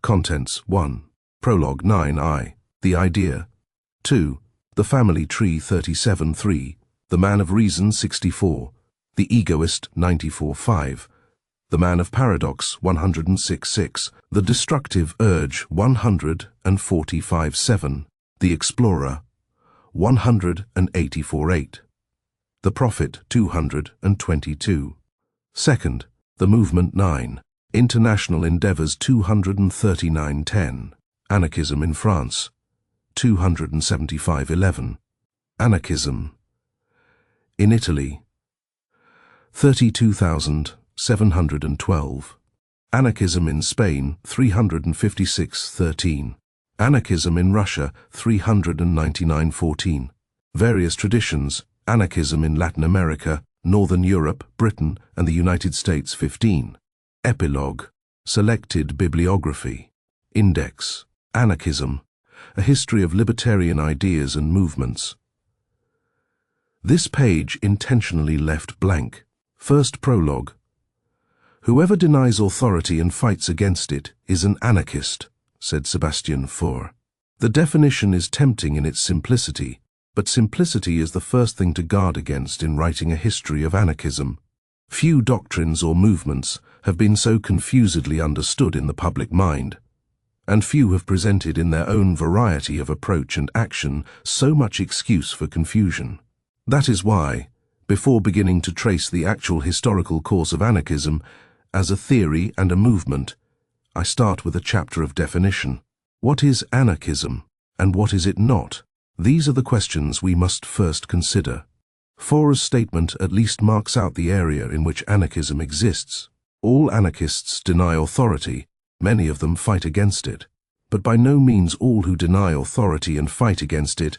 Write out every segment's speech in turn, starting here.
Contents: 1. Prologue 9I, The Idea. 2. The Family Tree 37.3, The Man of Reason 64, The Egoist 94.5, The Man of Paradox 106.6, The Destructive Urge 145.7, The Explorer 184.8, The Prophet 222. 2nd, The Movement 9, International Endeavours 239.10, Anarchism in France 275.11, Anarchism in Italy 32,712, Anarchism in Spain 356.13, Anarchism in Russia 399.14, Various traditions, Anarchism in Latin America, Northern Europe, Britain, and the United States 15. Epilogue, Selected Bibliography. Index, Anarchism, A History of Libertarian Ideas and Movements. This page intentionally left blank. First prologue. Whoever denies authority and fights against it is an anarchist, said Sebastian Faure. The definition is tempting in its simplicity, but simplicity is the first thing to guard against in writing a history of anarchism. Few doctrines or movements have been so confusedly understood in the public mind, and few have presented in their own variety of approach and action so much excuse for confusion. That is why, before beginning to trace the actual historical course of anarchism as a theory and a movement, I start with a chapter of definition. What is anarchism, and what is it not? These are the questions we must first consider. Faure's statement at least marks out the area in which anarchism exists. All anarchists deny authority, many of them fight against it, but by no means all who deny authority and fight against it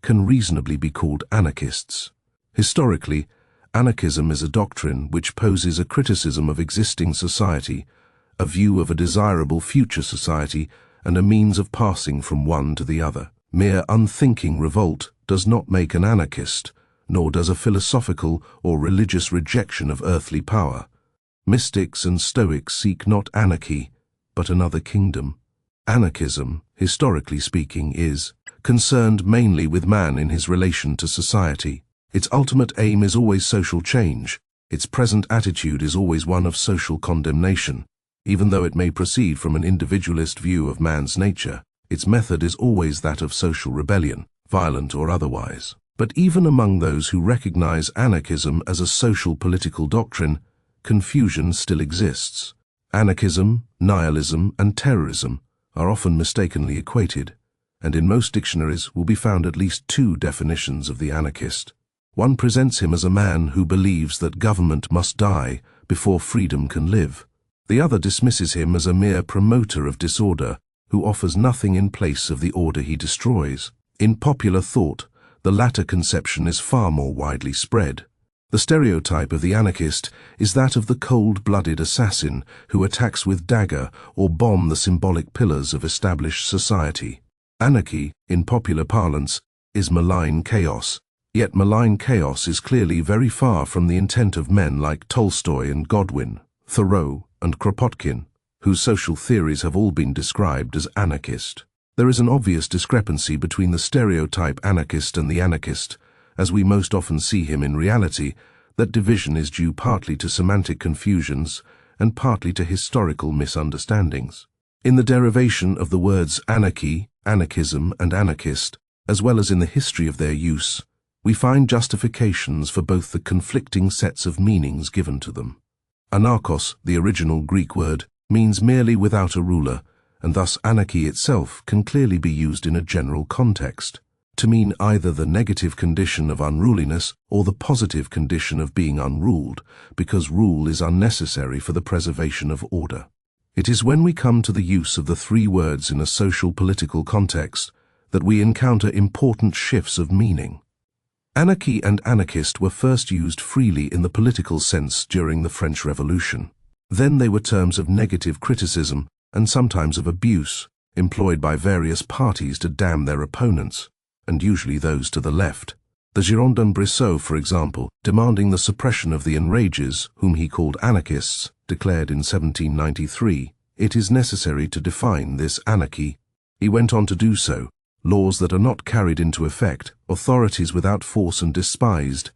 can reasonably be called anarchists. Historically, anarchism is a doctrine which poses a criticism of existing society, a view of a desirable future society, and a means of passing from one to the other. Mere unthinking revolt does not make an anarchist, nor does a philosophical or religious rejection of earthly power. Mystics and Stoics seek not anarchy, but another kingdom. Anarchism, historically speaking, is concerned mainly with man in his relation to society. Its ultimate aim is always social change. Its present attitude is always one of social condemnation. Even though it may proceed from an individualist view of man's nature, its method is always that of social rebellion, violent or otherwise. But even among those who recognize anarchism as a social political doctrine, confusion still exists. Anarchism, nihilism, and terrorism are often mistakenly equated, and in most dictionaries will be found at least two definitions of the anarchist. One presents him as a man who believes that government must die before freedom can live. The other dismisses him as a mere promoter of disorder who offers nothing in place of the order he destroys. In popular thought, the latter conception is far more widely spread. The stereotype of the anarchist is that of the cold-blooded assassin who attacks with dagger or bomb the symbolic pillars of established society. Anarchy, in popular parlance, is malign chaos. Yet malign chaos is clearly very far from the intent of men like Tolstoy and Godwin, Thoreau and Kropotkin, whose social theories have all been described as anarchist. There is an obvious discrepancy between the stereotype anarchist and the anarchist, as we most often see him in reality. That division is due partly to semantic confusions and partly to historical misunderstandings. In the derivation of the words anarchy, anarchism, and anarchist, as well as in the history of their use, we find justifications for both the conflicting sets of meanings given to them. Anarchos, the original Greek word, means merely without a ruler, and thus anarchy itself can clearly be used in a general context, to mean either the negative condition of unruliness or the positive condition of being unruled, because rule is unnecessary for the preservation of order. It is when we come to the use of the three words in a social-political context that we encounter important shifts of meaning. Anarchy and anarchist were first used freely in the political sense during the French Revolution. Then they were terms of negative criticism and sometimes of abuse, employed by various parties to damn their opponents, and usually those to the left. The Girondin Brissot, for example, demanding the suppression of the enrages, whom he called anarchists, declared in 1793, it is necessary to define this anarchy. He went on to do so. Laws that are not carried into effect, authorities without force and despised,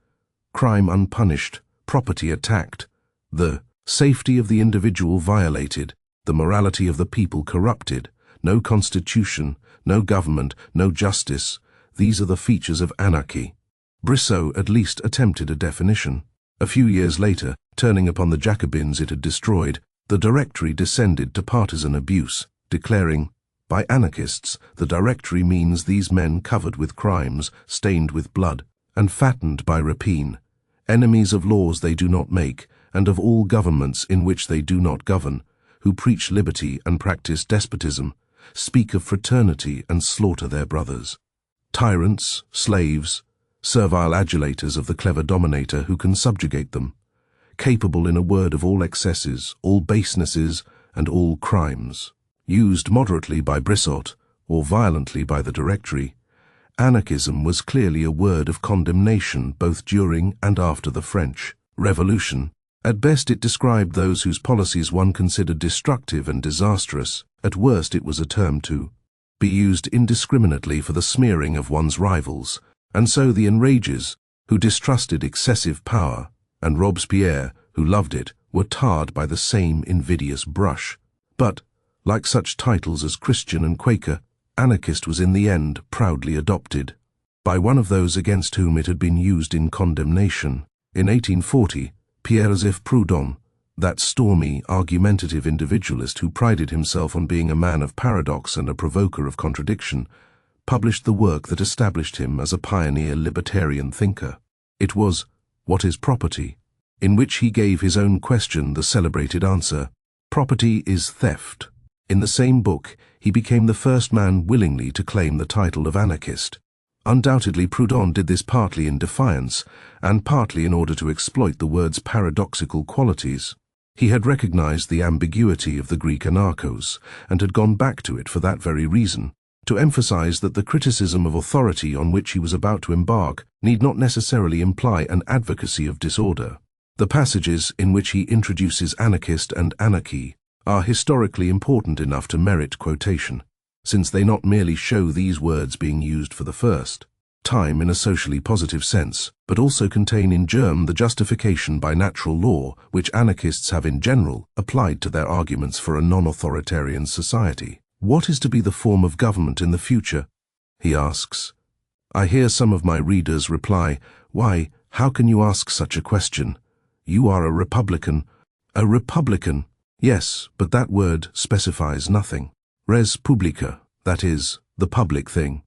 crime unpunished, property attacked, the safety of the individual violated, the morality of the people corrupted, no constitution, no government, no justice. These are the features of anarchy. Brissot at least attempted a definition. A few years later, turning upon the Jacobins it had destroyed, the Directory descended to partisan abuse, declaring, "By anarchists, the Directory means these men covered with crimes, stained with blood, and fattened by rapine, enemies of laws they do not make, and of all governments in which they do not govern, who preach liberty and practice despotism, speak of fraternity and slaughter their brothers. Tyrants, slaves, servile adulators of the clever dominator who can subjugate them, capable in a word of all excesses, all basenesses, and all crimes." Used moderately by Brissot, or violently by the Directory, anarchism was clearly a word of condemnation both during and after the French Revolution. At best it described those whose policies one considered destructive and disastrous. At worst it was a term to be used indiscriminately for the smearing of one's rivals, and so the enrages, who distrusted excessive power, and Robespierre, who loved it, were tarred by the same invidious brush. But, like such titles as Christian and Quaker, anarchist was in the end proudly adopted by one of those against whom it had been used in condemnation. In 1840, Pierre-Joseph Proudhon, that stormy, argumentative individualist who prided himself on being a man of paradox and a provoker of contradiction, published the work that established him as a pioneer libertarian thinker. It was, "What is Property?" in which he gave his own question the celebrated answer, "Property is theft." In the same book, he became the first man willingly to claim the title of anarchist. Undoubtedly, Proudhon did this partly in defiance, and partly in order to exploit the word's paradoxical qualities. He had recognized the ambiguity of the Greek anarchos, and had gone back to it for that very reason, to emphasize that the criticism of authority on which he was about to embark need not necessarily imply an advocacy of disorder. The passages in which he introduces anarchist and anarchy are historically important enough to merit quotation, since they not merely show these words being used for the first time in a socially positive sense, but also contain in germ the justification by natural law which anarchists have in general applied to their arguments for a non-authoritarian society. What is to be the form of government in the future? He asks. I hear some of my readers reply, "Why, how can you ask such a question? You are a Republican." A Republican? Yes, but that word specifies nothing. Res publica, that is, the public thing.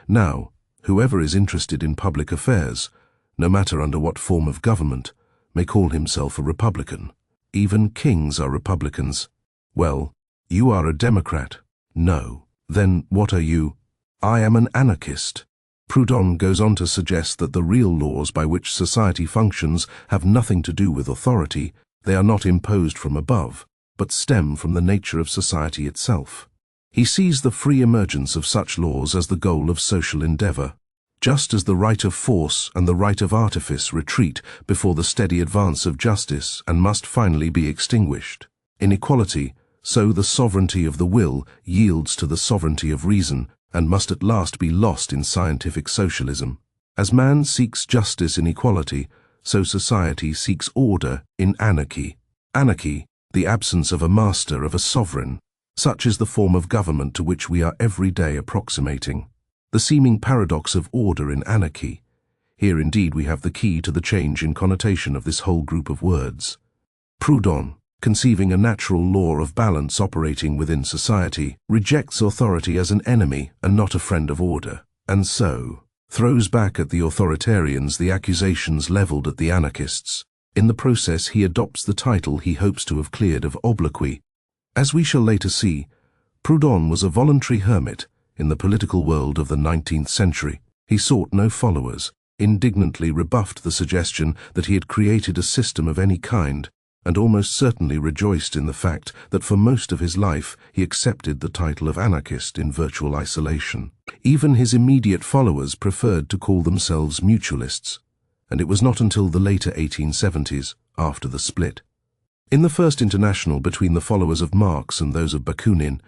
Now, whoever is interested in public affairs, no matter under what form of government, may call himself a Republican. Even kings are Republicans. Well, you are a Democrat. No. Then what are you? I am an anarchist. Proudhon goes on to suggest that the real laws by which society functions have nothing to do with authority. They are not imposed from above, but stem from the nature of society itself. He sees the free emergence of such laws as the goal of social endeavor, just as the right of force and the right of artifice retreat before the steady advance of justice and must finally be extinguished. In equality, so the sovereignty of the will yields to the sovereignty of reason and must at last be lost in scientific socialism. As man seeks justice in equality, so society seeks order in anarchy. Anarchy, the absence of a master, of a sovereign. Such is the form of government to which we are every day approximating. The seeming paradox of order in anarchy. Here indeed we have the key to the change in connotation of this whole group of words. Proudhon, conceiving a natural law of balance operating within society, rejects authority as an enemy and not a friend of order, and so throws back at the authoritarians the accusations leveled at the anarchists. In the process he adopts the title he hopes to have cleared of obloquy. As we shall later see, Proudhon was a voluntary hermit in the political world of the 19th century. He sought no followers, indignantly rebuffed the suggestion that he had created a system of any kind, and almost certainly rejoiced in the fact that for most of his life he accepted the title of anarchist in virtual isolation. Even his immediate followers preferred to call themselves mutualists, and it was not until the later 1870s, after the split, in the First International between the followers of Marx and those of Bakunin,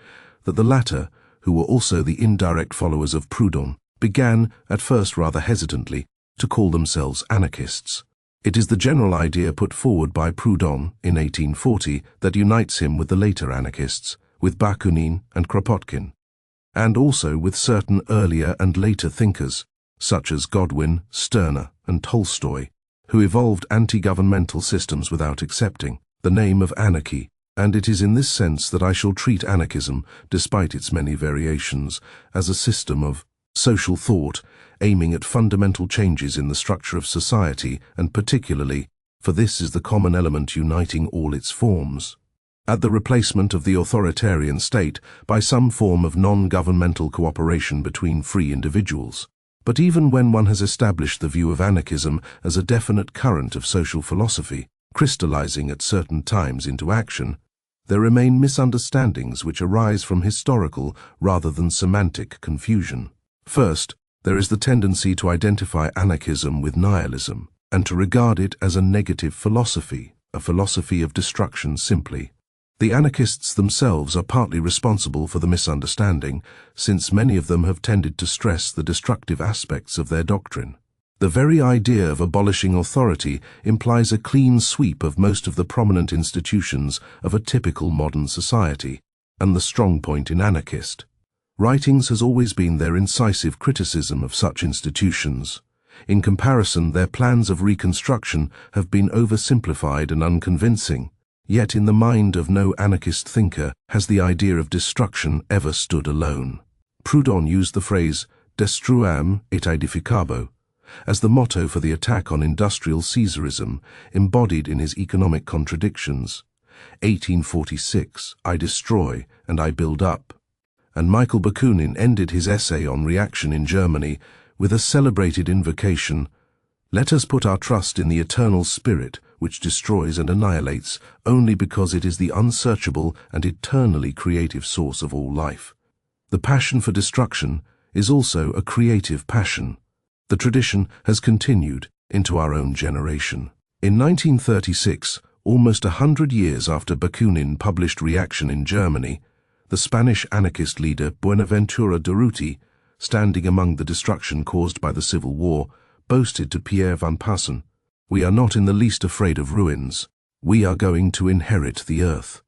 that the latter, who were also the indirect followers of Proudhon, began, at first rather hesitantly, to call themselves anarchists. It is the general idea put forward by Proudhon in 1840 that unites him with the later anarchists, with Bakunin and Kropotkin, and also with certain earlier and later thinkers, such as Godwin, Stirner, and Tolstoy, who evolved anti-governmental systems without accepting the name of anarchy, and it is in this sense that I shall treat anarchism, despite its many variations, as a system of social thought aiming at fundamental changes in the structure of society, and particularly, for this is the common element uniting all its forms, at the replacement of the authoritarian state by some form of non-governmental cooperation between free individuals. But even when one has established the view of anarchism as a definite current of social philosophy, crystallizing at certain times into action, there remain misunderstandings which arise from historical rather than semantic confusion. First, there is the tendency to identify anarchism with nihilism, and to regard it as a negative philosophy, a philosophy of destruction simply. The anarchists themselves are partly responsible for the misunderstanding, since many of them have tended to stress the destructive aspects of their doctrine. The very idea of abolishing authority implies a clean sweep of most of the prominent institutions of a typical modern society, and the strong point in anarchist writings has always been their incisive criticism of such institutions. In comparison, their plans of reconstruction have been oversimplified and unconvincing. Yet in the mind of no anarchist thinker has the idea of destruction ever stood alone. Proudhon used the phrase destruam et aedificabo as the motto for the attack on industrial Caesarism, embodied in his economic contradictions. 1846, I destroy and I build up. And Michael Bakunin ended his essay on reaction in Germany with a celebrated invocation, "Let us put our trust in the eternal spirit, which destroys and annihilates only because it is the unsearchable and eternally creative source of all life." The passion for destruction is also a creative passion. The tradition has continued into our own generation. In 1936, almost 100 years after Bakunin published Reaction in Germany, the Spanish anarchist leader Buenaventura Durruti, standing among the destruction caused by the Civil War, boasted to Pierre van Passen, "We are not in the least afraid of ruins. We are going to inherit the earth."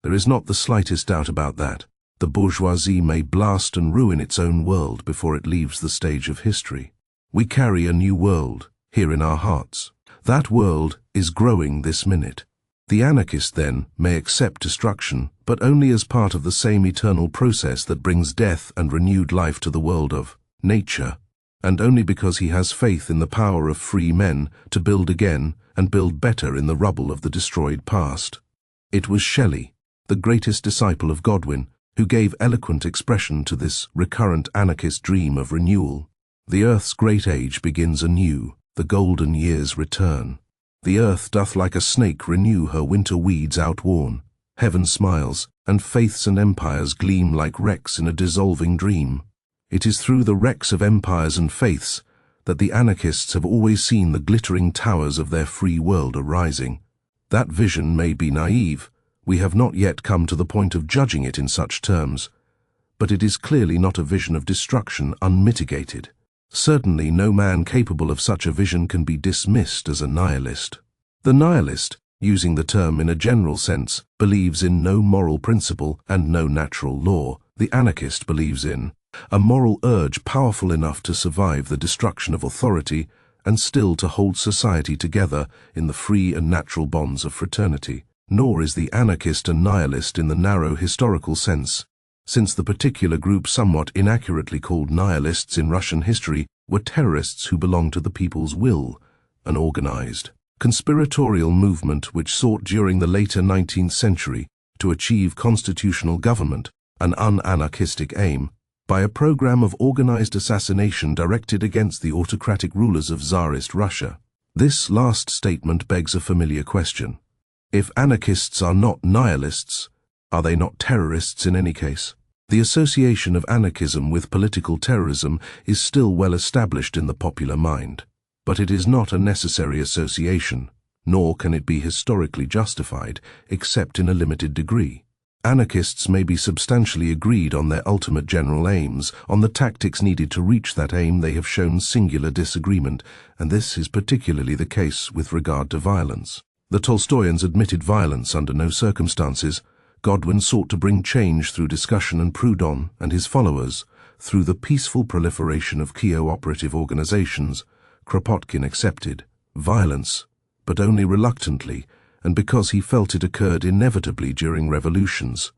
There is not the slightest doubt about that. The bourgeoisie may blast and ruin its own world before it leaves the stage of history. We carry a new world here in our hearts. That world is growing this minute. The anarchist, then, may accept destruction, but only as part of the same eternal process that brings death and renewed life to the world of nature, and only because he has faith in the power of free men to build again and build better in the rubble of the destroyed past. It was Shelley, the greatest disciple of Godwin, who gave eloquent expression to this recurrent anarchist dream of renewal. The earth's great age begins anew, the golden years return. The earth doth like a snake renew her winter weeds outworn. Heaven smiles, and faiths and empires gleam like wrecks in a dissolving dream. It is through the wrecks of empires and faiths that the anarchists have always seen the glittering towers of their free world arising. That vision may be naive. We have not yet come to the point of judging it in such terms, but it is clearly not a vision of destruction unmitigated. Certainly no man capable of such a vision can be dismissed as a nihilist. The nihilist, using the term in a general sense, believes in no moral principle and no natural law. The anarchist believes in a moral urge powerful enough to survive the destruction of authority and still to hold society together in the free and natural bonds of fraternity. Nor is the anarchist a nihilist in the narrow historical sense, since the particular group somewhat inaccurately called nihilists in Russian history were terrorists who belonged to the people's will, an organized, conspiratorial movement which sought during the later 19th century to achieve constitutional government, an un-anarchistic aim, by a program of organized assassination directed against the autocratic rulers of Tsarist Russia. This last statement begs a familiar question. If anarchists are not nihilists, are they not terrorists in any case? The association of anarchism with political terrorism is still well established in the popular mind, but it is not a necessary association. nor can it be historically justified, except in a limited degree. Anarchists may be substantially agreed on their ultimate general aims. On the tactics needed to reach that aim, they have shown singular disagreement, and this is particularly the case with regard to violence. The Tolstoyans admitted violence under no circumstances. Godwin sought to bring change through discussion, and Proudhon and his followers through the peaceful proliferation of cooperative organizations. Kropotkin accepted violence, but only reluctantly, and because he felt it occurred inevitably during revolutions,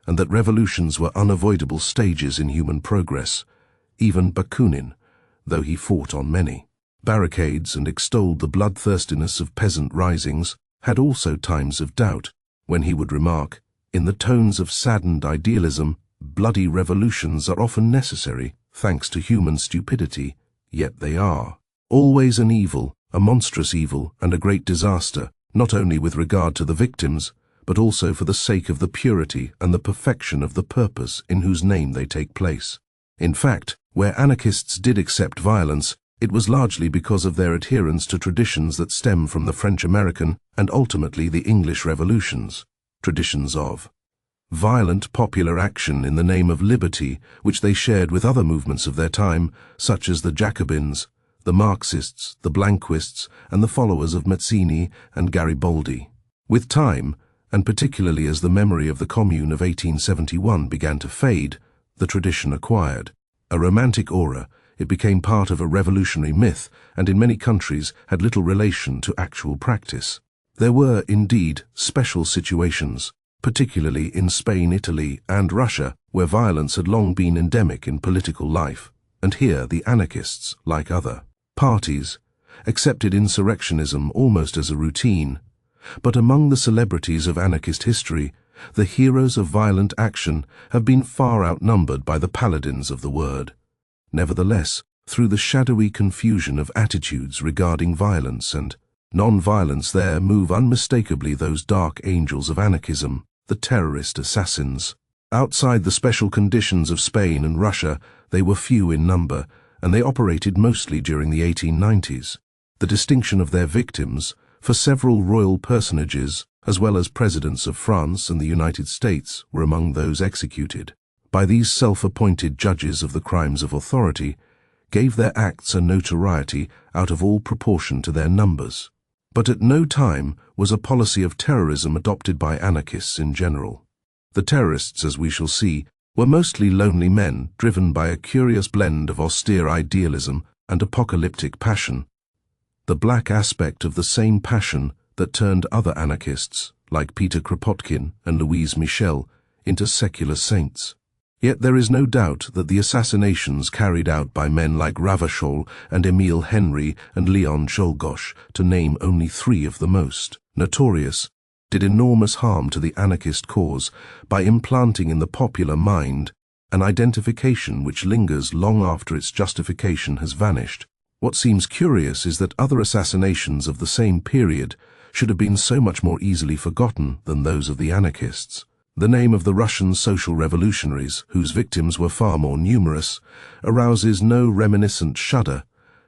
and that revolutions were unavoidable stages in human progress. Even Bakunin, though he fought on many barricades and extolled the bloodthirstiness of peasant risings, had also times of doubt, when he would remark, in the tones of saddened idealism, bloody revolutions are often necessary, thanks to human stupidity, yet they are always an evil, a monstrous evil, and a great disaster, not only with regard to the victims, but also for the sake of the purity and the perfection of the purpose in whose name they take place. In fact, where anarchists did accept violence, it was largely because of their adherence to traditions that stem from the French-American and ultimately the English revolutions, traditions of violent popular action in the name of liberty, which they shared with other movements of their time, such as the Jacobins, the Marxists, the Blanquists, and the followers of Mazzini and Garibaldi. With time, and particularly as the memory of the Commune of 1871 began to fade, the tradition acquired a romantic aura. It became part of a revolutionary myth, and in many countries had little relation to actual practice. There were, indeed, special situations, particularly in Spain, Italy, and Russia, where violence had long been endemic in political life, and here the anarchists, like other parties, accepted insurrectionism almost as a routine. But among the celebrities of anarchist history, the heroes of violent action have been far outnumbered by the paladins of the word. Nevertheless, through the shadowy confusion of attitudes regarding violence and non-violence, there move unmistakably those dark angels of anarchism, the terrorist assassins. Outside the special conditions of Spain and Russia, they were few in number, and they operated mostly during the 1890s. The distinction of their victims, for several royal personages, as well as presidents of France and the United States, were among those executed by these self-appointed judges of the crimes of authority, gave their acts a notoriety out of all proportion to their numbers. But at no time was a policy of terrorism adopted by anarchists in general. The terrorists, as we shall see, were mostly lonely men driven by a curious blend of austere idealism and apocalyptic passion, the black aspect of the same passion that turned other anarchists, like Peter Kropotkin and Louise Michel, into secular saints. Yet there is no doubt that the assassinations carried out by men like Ravachol and Emile Henry and Leon Czolgosz, to name only three of the most notorious, did enormous harm to the anarchist cause by implanting in the popular mind an identification which lingers long after its justification has vanished. What seems curious is that other assassinations of the same period should have been so much more easily forgotten than those of the anarchists. The name of the Russian social revolutionaries, whose victims were far more numerous, arouses no reminiscent shudder,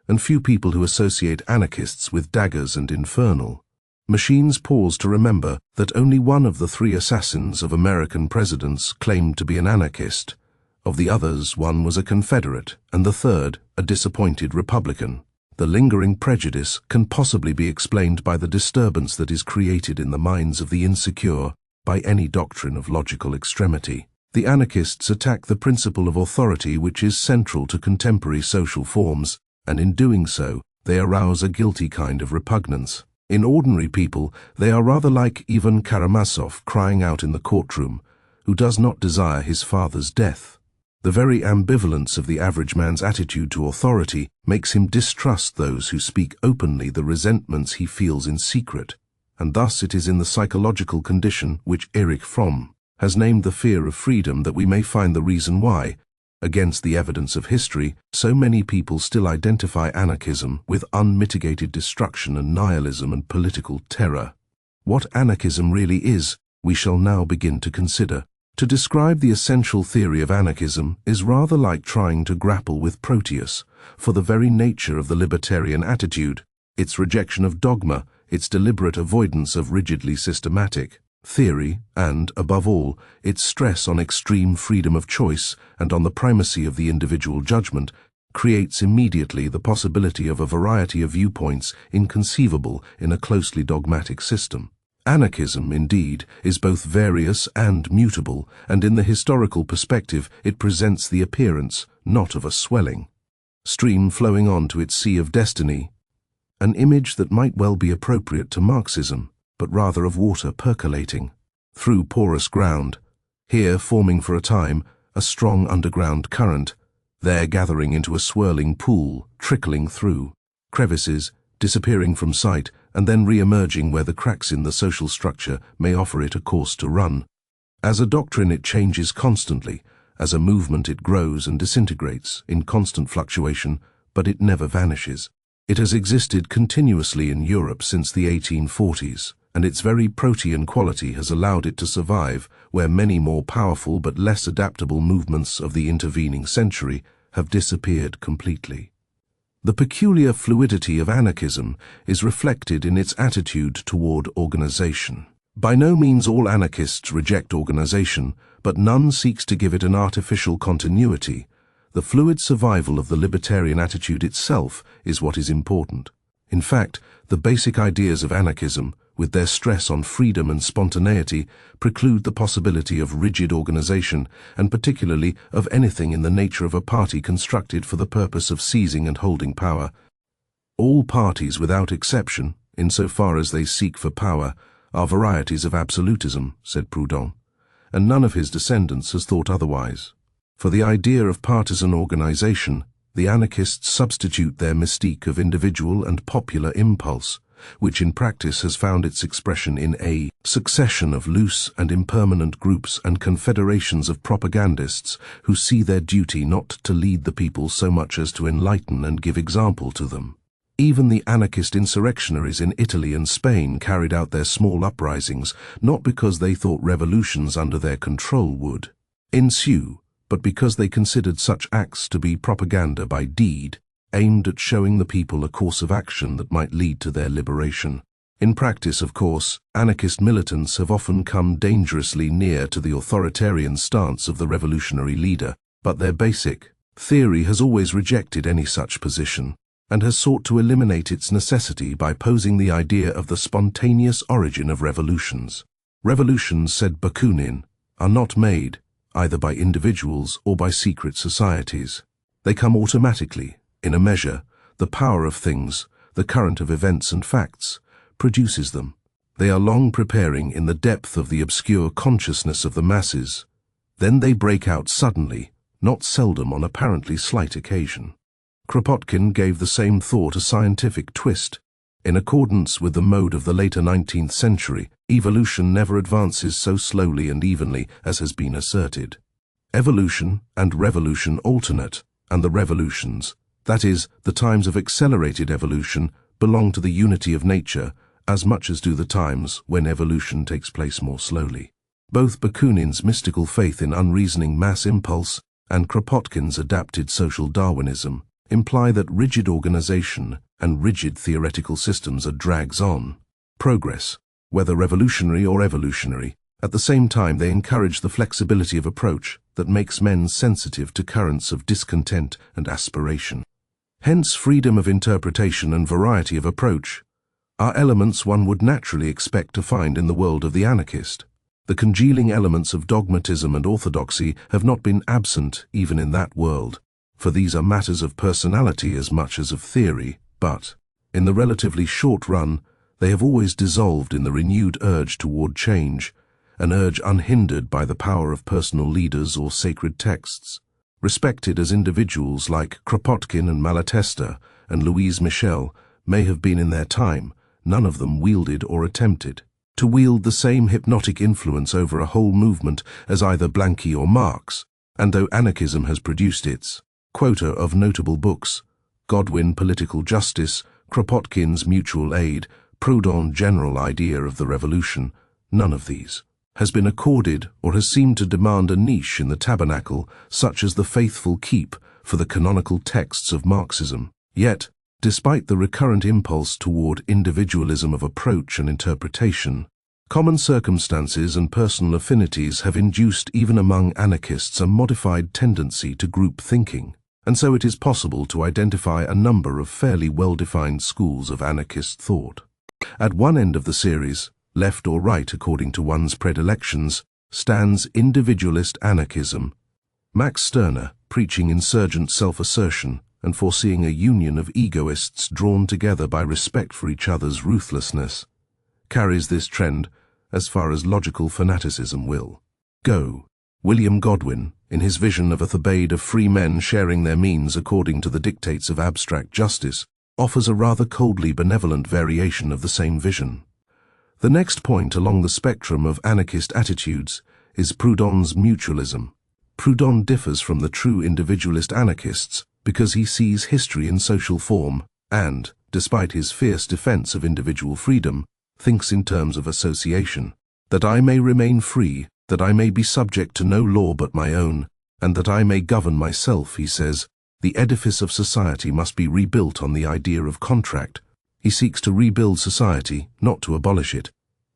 and few people who associate anarchists with daggers and infernal machines pause to remember that only one of the three assassins of American presidents claimed to be an anarchist. Of the others, one was a Confederate, and the third, a disappointed Republican. The lingering prejudice can possibly be explained by the disturbance that is created in the minds of the insecure by any doctrine of logical extremity. The anarchists attack the principle of authority which is central to contemporary social forms, and in doing so, they arouse a guilty kind of repugnance. In ordinary people, they are rather like Ivan Karamazov crying out in the courtroom, who does not desire his father's death. The very ambivalence of the average man's attitude to authority makes him distrust those who speak openly the resentments he feels in secret, and thus it is in the psychological condition which Erich Fromm has named the fear of freedom that we may find the reason why, against the evidence of history, so many people still identify anarchism with unmitigated destruction and nihilism and political terror. What anarchism really is, we shall now begin to consider. To describe the essential theory of anarchism is rather like trying to grapple with Proteus, for the very nature of the libertarian attitude, its rejection of dogma, its deliberate avoidance of rigidly systematic theory, and, above all, its stress on extreme freedom of choice and on the primacy of the individual judgment, creates immediately the possibility of a variety of viewpoints inconceivable in a closely dogmatic system. Anarchism, indeed, is both various and mutable, and in the historical perspective it presents the appearance not of a swelling stream flowing on to its sea of destiny, an image that might well be appropriate to Marxism, but rather of water percolating through porous ground, here forming for a time a strong underground current, there gathering into a swirling pool, trickling through crevices, disappearing from sight, and then re-emerging where the cracks in the social structure may offer it a course to run. As a doctrine it changes constantly, as a movement it grows and disintegrates in constant fluctuation, but it never vanishes. It has existed continuously in Europe since the 1840s, and its very protean quality has allowed it to survive where many more powerful but less adaptable movements of the intervening century have disappeared completely. The peculiar fluidity of anarchism is reflected in its attitude toward organization. By no means all anarchists reject organization, but none seeks to give it an artificial continuity. The fluid survival of the libertarian attitude itself is what is important. In fact, the basic ideas of anarchism, with their stress on freedom and spontaneity, preclude the possibility of rigid organization, and particularly of anything in the nature of a party constructed for the purpose of seizing and holding power. All parties, without exception, insofar as they seek for power, are varieties of absolutism, said Proudhon, and none of his descendants has thought otherwise. For the idea of partisan organization, the anarchists substitute their mystique of individual and popular impulse, which in practice has found its expression in a succession of loose and impermanent groups and confederations of propagandists who see their duty not to lead the people so much as to enlighten and give example to them. Even the anarchist insurrectionaries in Italy and Spain carried out their small uprisings not because they thought revolutions under their control would ensue, but because they considered such acts to be propaganda by deed, aimed at showing the people a course of action that might lead to their liberation. In practice, of course, anarchist militants have often come dangerously near to the authoritarian stance of the revolutionary leader, but their basic theory has always rejected any such position, and has sought to eliminate its necessity by posing the idea of the spontaneous origin of revolutions. Revolutions, said Bakunin, are not made either by individuals or by secret societies. They come automatically, in a measure. The power of things, the current of events and facts, produces them. They are long preparing in the depth of the obscure consciousness of the masses. Then they break out suddenly, not seldom on apparently slight occasion. Kropotkin gave the same thought a scientific twist. In accordance with the mode of the later 19th century, evolution never advances so slowly and evenly as has been asserted. Evolution and revolution alternate, and the revolutions, that is, the times of accelerated evolution, belong to the unity of nature as much as do the times when evolution takes place more slowly. Both Bakunin's mystical faith in unreasoning mass impulse and Kropotkin's adapted social Darwinism imply that rigid organization and rigid theoretical systems are drags on progress, whether revolutionary or evolutionary. At the same time, they encourage the flexibility of approach that makes men sensitive to currents of discontent and aspiration. Hence, freedom of interpretation and variety of approach are elements one would naturally expect to find in the world of the anarchist. The congealing elements of dogmatism and orthodoxy have not been absent even in that world, for these are matters of personality as much as of theory, but, in the relatively short run, they have always dissolved in the renewed urge toward change, an urge unhindered by the power of personal leaders or sacred texts. Respected as individuals like Kropotkin and Malatesta and Louise Michel may have been in their time, none of them wielded or attempted to wield the same hypnotic influence over a whole movement as either Blanqui or Marx, and though anarchism has produced its quota of notable books, Godwin Political Justice, Kropotkin's Mutual Aid, Proudhon General Idea of the Revolution, none of these has been accorded or has seemed to demand a niche in the tabernacle such as the faithful keep for the canonical texts of Marxism. Yet, Despite the recurrent impulse toward individualism of approach and interpretation, common circumstances and personal affinities have induced even among anarchists a modified tendency to group thinking, and so it is possible to identify a number of fairly well-defined schools of anarchist thought. At one end of the series, left or right according to one's predilections, stands individualist anarchism. Max Stirner, preaching insurgent self-assertion and foreseeing a union of egoists drawn together by respect for each other's ruthlessness, carries this trend as far as logical fanaticism will go. William Godwin, in his vision of a Thebaid of free men sharing their means according to the dictates of abstract justice, offers a rather coldly benevolent variation of the same vision. The next point along the spectrum of anarchist attitudes is Proudhon's mutualism. Proudhon differs from the true individualist anarchists because he sees history in social form and, despite his fierce defense of individual freedom, thinks in terms of association. That I may remain free, that I may be subject to no law but my own, and that I may govern myself, he says, the edifice of society must be rebuilt on the idea of contract. He seeks to rebuild society, not to abolish it,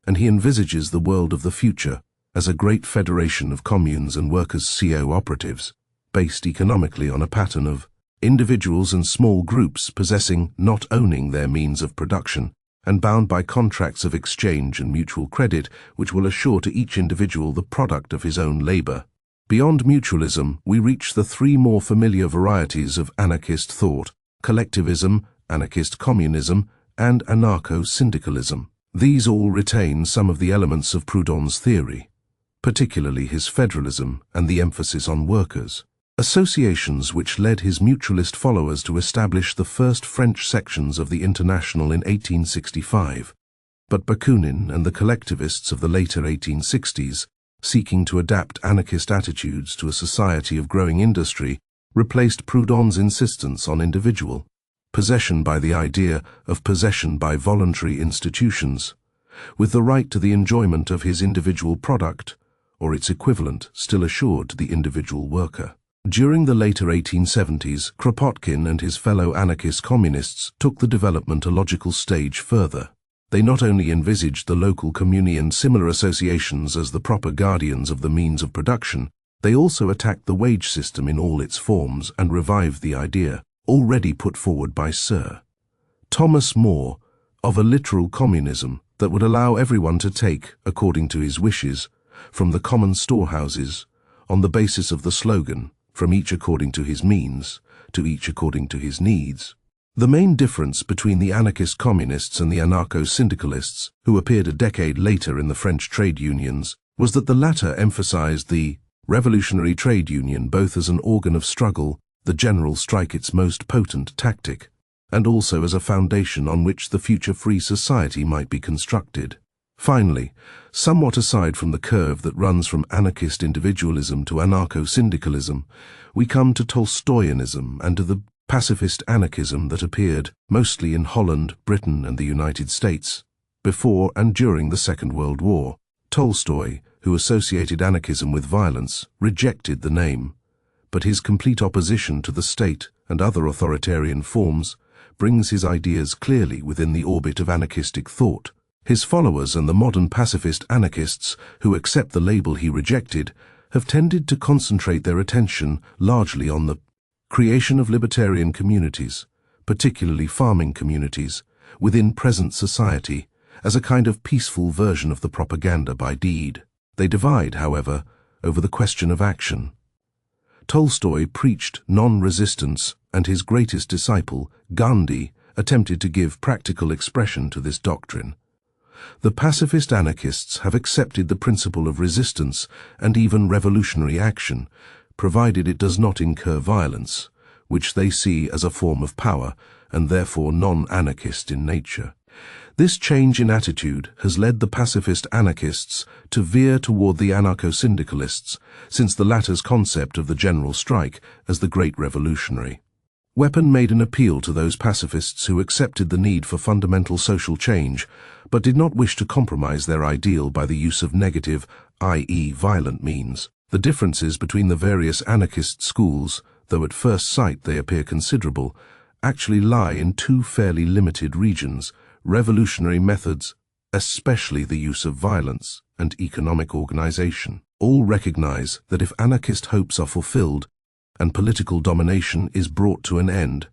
and he envisages the world of the future as a great federation of communes and workers' co-operatives, based economically on a pattern of individuals and small groups possessing, not owning their means of production, and bound by contracts of exchange and mutual credit which will assure to each individual the product of his own labor. Beyond mutualism, we reach the three more familiar varieties of anarchist thought: collectivism, anarchist communism, and anarcho-syndicalism. These all retain some of the elements of Proudhon's theory, particularly his federalism and the emphasis on workers. Associations which led his mutualist followers to establish the first French sections of the International in 1865, but Bakunin and the collectivists of the later 1860s, seeking to adapt anarchist attitudes to a society of growing industry, replaced Proudhon's insistence on individual possession by the idea of possession by voluntary institutions, with the right to the enjoyment of his individual product, or its equivalent, still assured to the individual worker. During the later 1870s, Kropotkin and his fellow anarchist communists took the development a logical stage further. They not only envisaged the local commune and similar associations as the proper guardians of the means of production, they also attacked the wage system in all its forms and revived the idea, already put forward by Sir Thomas More, of a literal communism that would allow everyone to take, according to his wishes, from the common storehouses, on the basis of the slogan, from each according to his means, to each according to his needs. The main difference between the anarchist communists and the anarcho-syndicalists, who appeared a decade later in the French trade unions, was that the latter emphasized the revolutionary trade union both as an organ of struggle, the general strike its most potent tactic, and also as a foundation on which the future free society might be constructed. Finally, somewhat aside from the curve that runs from anarchist individualism to anarcho-syndicalism, we come to Tolstoyanism and to the pacifist anarchism that appeared mostly in Holland, Britain, and the United States, before and during the Second World War. Tolstoy, who associated anarchism with violence, rejected the name, but his complete opposition to the state and other authoritarian forms brings his ideas clearly within the orbit of anarchistic thought. His followers and the modern pacifist anarchists who accept the label he rejected have tended to concentrate their attention largely on the creation of libertarian communities, particularly farming communities, within present society, as a kind of peaceful version of the propaganda by deed. They divide, however, over the question of action. Tolstoy preached non-resistance, and his greatest disciple, Gandhi, attempted to give practical expression to this doctrine. The pacifist anarchists have accepted the principle of resistance and even revolutionary action, provided it does not incur violence, which they see as a form of power and therefore non-anarchist in nature. This change in attitude has led the pacifist anarchists to veer toward the anarcho-syndicalists, since the latter's concept of the general strike as the great revolutionary weapon made an appeal to those pacifists who accepted the need for fundamental social change, but did not wish to compromise their ideal by the use of negative, i.e. violent means. The differences between the various anarchist schools, though at first sight they appear considerable, actually lie in two fairly limited regions: revolutionary methods, especially the use of violence, and economic organization. All recognize that if anarchist hopes are fulfilled and political domination is brought to an end,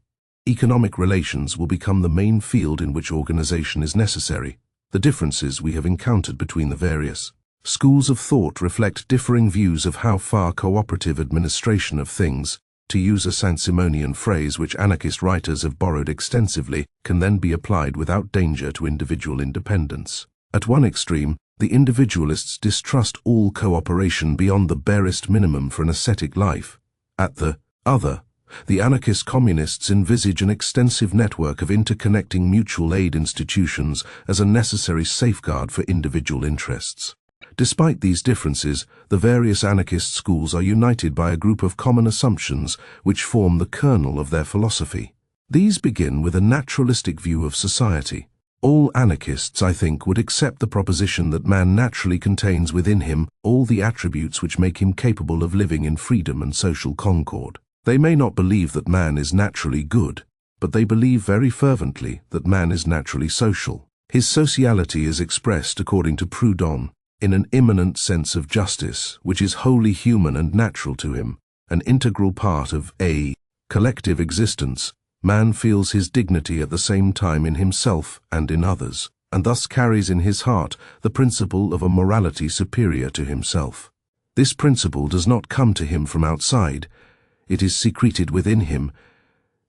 economic relations will become the main field in which organization is necessary. The differences we have encountered between the various schools of thought reflect differing views of how far cooperative administration of things, to use a Saint-Simonian phrase which anarchist writers have borrowed extensively, can then be applied without danger to individual independence. At one extreme, the individualists distrust all cooperation beyond the barest minimum for an ascetic life. At the other, the anarchist communists envisage an extensive network of interconnecting mutual aid institutions as a necessary safeguard for individual interests. Despite these differences, the various anarchist schools are united by a group of common assumptions which form the kernel of their philosophy. These begin with a naturalistic view of society. All anarchists, I think, would accept the proposition that man naturally contains within him all the attributes which make him capable of living in freedom and social concord. They may not believe that man is naturally good, but they believe very fervently that man is naturally social. His sociality is expressed, according to Proudhon, in an immanent sense of justice, which is wholly human and natural to him, an integral part of a collective existence. Man feels his dignity at the same time in himself and in others, and thus carries in his heart the principle of a morality superior to himself. This principle does not come to him from outside. It is secreted within him.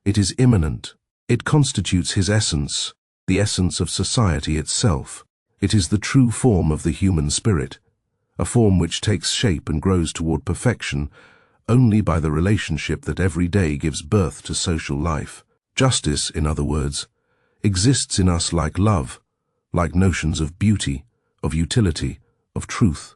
It is immanent. It constitutes his essence, the essence of society itself. It is the true form of the human spirit, a form which takes shape and grows toward perfection only by the relationship that every day gives birth to social life. Justice, in other words, exists in us like love, like notions of beauty, of utility, of truth,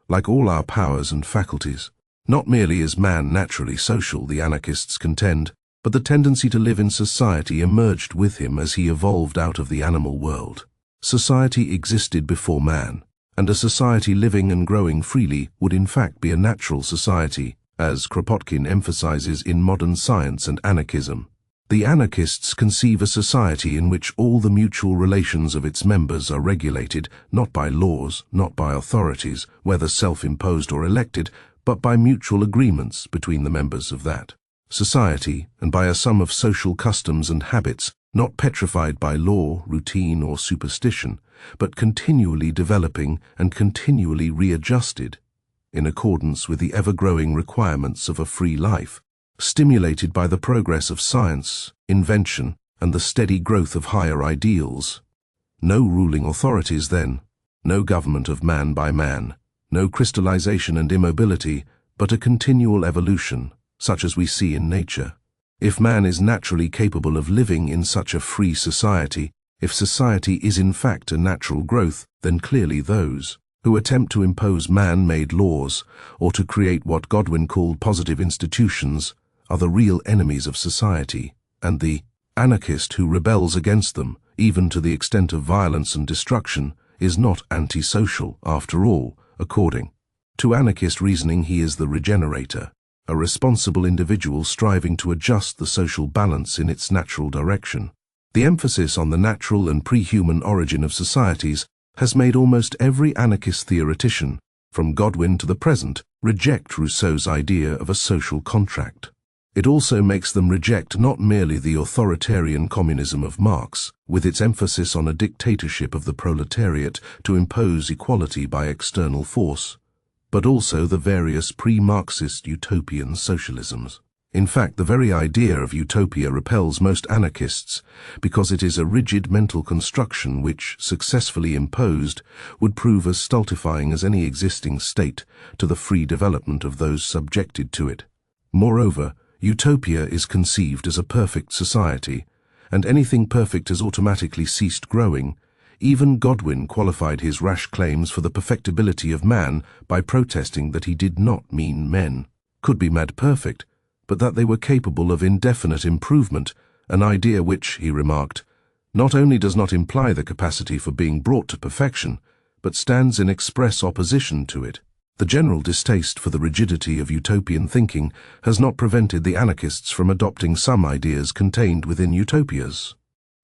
like all our powers and faculties. Not merely is man naturally social, the anarchists contend, but the tendency to live in society emerged with him as he evolved out of the animal world. Society existed before man, and a society living and growing freely would in fact be a natural society, as Kropotkin emphasizes in Modern Science and Anarchism. The anarchists conceive a society in which all the mutual relations of its members are regulated, not by laws, not by authorities, whether self-imposed or elected, but by mutual agreements between the members of that society, and by a sum of social customs and habits, not petrified by law, routine, or superstition, but continually developing and continually readjusted, in accordance with the ever-growing requirements of a free life, stimulated by the progress of science, invention, and the steady growth of higher ideals. No ruling authorities then, no government of man by man, no crystallization and immobility, but a continual evolution, such as we see in nature. If man is naturally capable of living in such a free society, if society is in fact a natural growth, then clearly those who attempt to impose man-made laws or to create what Godwin called positive institutions are the real enemies of society, and the anarchist who rebels against them, even to the extent of violence and destruction, is not antisocial after all. According to anarchist reasoning, he is the regenerator, a responsible individual striving to adjust the social balance in its natural direction. The emphasis on the natural and pre-human origin of societies has made almost every anarchist theoretician, from Godwin to the present, reject Rousseau's idea of a social contract. It also makes them reject not merely the authoritarian communism of Marx, with its emphasis on a dictatorship of the proletariat to impose equality by external force, but also the various pre-Marxist utopian socialisms. In fact, the very idea of utopia repels most anarchists because it is a rigid mental construction which, successfully imposed, would prove as stultifying as any existing state to the free development of those subjected to it. Moreover, utopia is conceived as a perfect society, and anything perfect has automatically ceased growing. Even Godwin qualified his rash claims for the perfectibility of man by protesting that he did not mean men could be made perfect, but that they were capable of indefinite improvement, an idea which, he remarked, not only does not imply the capacity for being brought to perfection, but stands in express opposition to it. The general distaste for the rigidity of utopian thinking has not prevented the anarchists from adopting some ideas contained within utopias.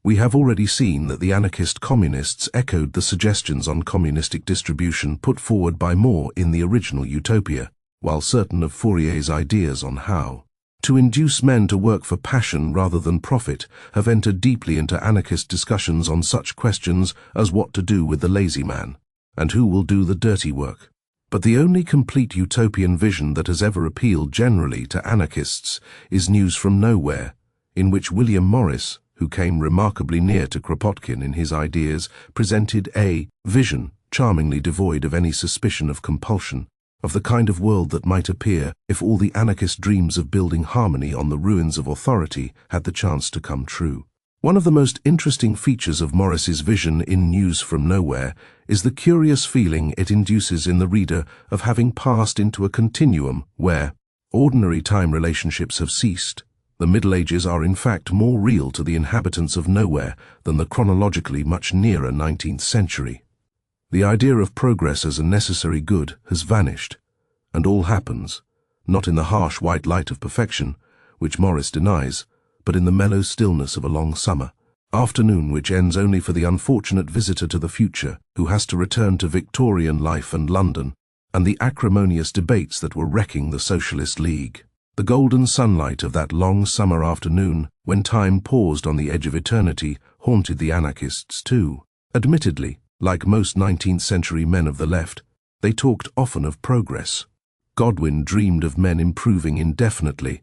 We have already seen that the anarchist communists echoed the suggestions on communistic distribution put forward by More in the original utopia, while certain of Fourier's ideas on how to induce men to work for passion rather than profit have entered deeply into anarchist discussions on such questions as what to do with the lazy man, and who will do the dirty work. But the only complete utopian vision that has ever appealed generally to anarchists is News from Nowhere, in which William Morris, who came remarkably near to Kropotkin in his ideas, presented a vision charmingly devoid of any suspicion of compulsion, of the kind of world that might appear if all the anarchist dreams of building harmony on the ruins of authority had the chance to come true. One of the most interesting features of Morris's vision in News from Nowhere is the curious feeling it induces in the reader of having passed into a continuum where ordinary time relationships have ceased. The Middle Ages are in fact more real to the inhabitants of Nowhere than the chronologically much nearer 19th century. The idea of progress as a necessary good has vanished, and all happens, not in the harsh white light of perfection, which Morris denies, but in the mellow stillness of a long summer afternoon which ends only for the unfortunate visitor to the future who has to return to Victorian life and London, and the acrimonious debates that were wrecking the Socialist League. The golden sunlight of that long summer afternoon, when time paused on the edge of eternity, haunted the anarchists too. Admittedly, like most 19th century men of the left, they talked often of progress. Godwin dreamed of men improving indefinitely.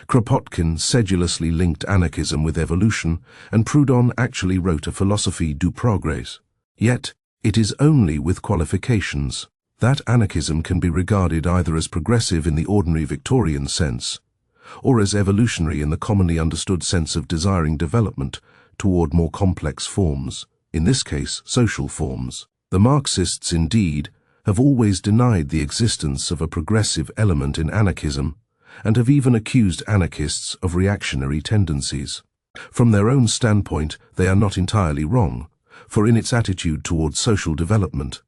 Kropotkin sedulously linked anarchism with evolution, and Proudhon actually wrote a philosophie du progrès. Yet, it is only with qualifications that anarchism can be regarded either as progressive in the ordinary Victorian sense, or as evolutionary in the commonly understood sense of desiring development toward more complex forms, in this case social forms. The Marxists, indeed, have always denied the existence of a progressive element in anarchism, and have even accused anarchists of reactionary tendencies. From their own standpoint, they are not entirely wrong, for in its attitude toward social development,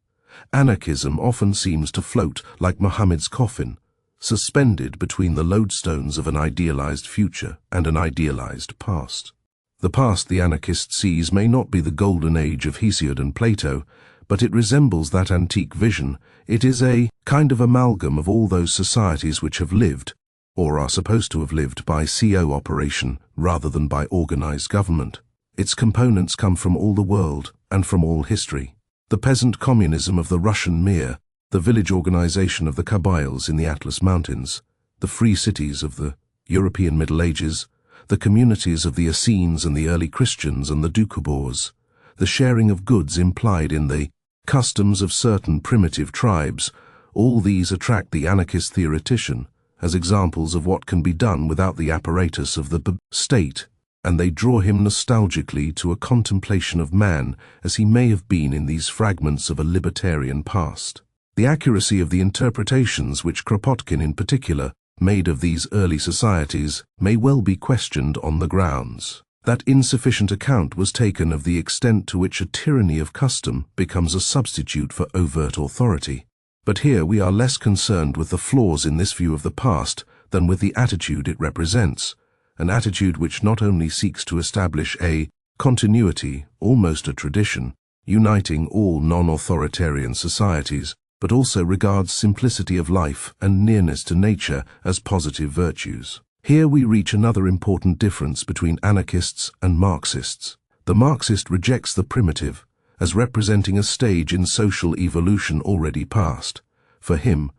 anarchism often seems to float like Muhammad's coffin, suspended between the lodestones of an idealized future and an idealized past. The past the anarchist sees may not be the golden age of Hesiod and Plato, but it resembles that antique vision. It is a kind of amalgam of all those societies which have lived, or are supposed to have lived, by CO operation rather than by organized government. Its components come from all the world and from all history. The peasant communism of the Russian Mir, the village organization of the Kabyles in the Atlas Mountains, the free cities of the European Middle Ages, the communities of the Essenes and the early Christians and the Doukhobors, the sharing of goods implied in the customs of certain primitive tribes, all these attract the anarchist theoretician as examples of what can be done without the apparatus of the state, and they draw him nostalgically to a contemplation of man as he may have been in these fragments of a libertarian past. The accuracy of the interpretations which Kropotkin in particular made of these early societies may well be questioned on the grounds that insufficient account was taken of the extent to which a tyranny of custom becomes a substitute for overt authority. But here we are less concerned with the flaws in this view of the past than with the attitude it represents, an attitude which not only seeks to establish a continuity, almost a tradition, uniting all non-authoritarian societies, but also regards simplicity of life and nearness to nature as positive virtues. Here we reach another important difference between anarchists and Marxists. The Marxist rejects the primitive as representing a stage in social evolution already past. For him,